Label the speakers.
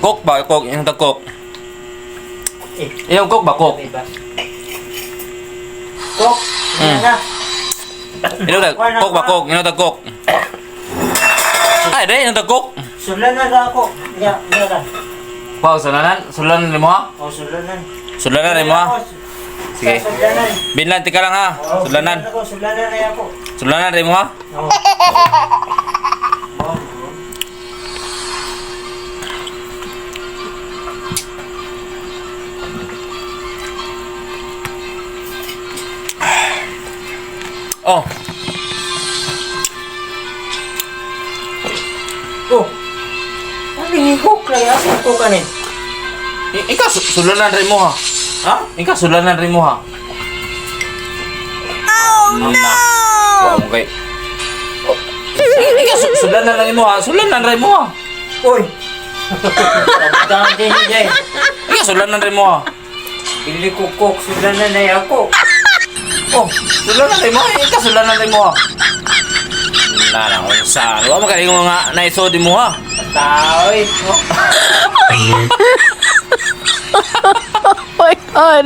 Speaker 1: Coke ba? Coke, yung Coke.
Speaker 2: Eh,
Speaker 1: Yung Coke ba? Coke.
Speaker 2: diba? Kok, yan na.
Speaker 1: Ino da Coke ba? Coke, yung Coke. Ay, dai, yung Coke.
Speaker 2: Sulan na lang ako. Ya, ya.
Speaker 1: Wow, sulanan mo ha?
Speaker 2: Oh, sulanan.
Speaker 1: Sulanan mo ha? Sige.
Speaker 2: Sulanan.
Speaker 1: Binlan, tika lang ha.
Speaker 2: Oh,
Speaker 1: Sulanan.
Speaker 2: Sulanan na ako.
Speaker 1: Sulanan mo ha?
Speaker 2: Oh. Oh.
Speaker 1: Oh.
Speaker 2: Oh. Ano yung cook lang ako ko kanin?
Speaker 1: Ikaw, sulanan rin mo ha?
Speaker 2: Ha?
Speaker 1: Ikaw, sulanan rin mo ha? Oh no! Wow, okay. Ikaw, sulanan rin mo ha? Sulanan rin mo ha?
Speaker 2: Uy. Pagdaan din niya.
Speaker 1: Ikaw, sulanan rin mo ha?
Speaker 2: Bili ko cook sulanan na ako.
Speaker 1: Oh, sulanan rin mo ha? Ikaw, sulanan rin mo ha? Nana, unsa? Wala mo kaling mga naisodi mo ha?
Speaker 2: Taoy.
Speaker 3: Oh my god.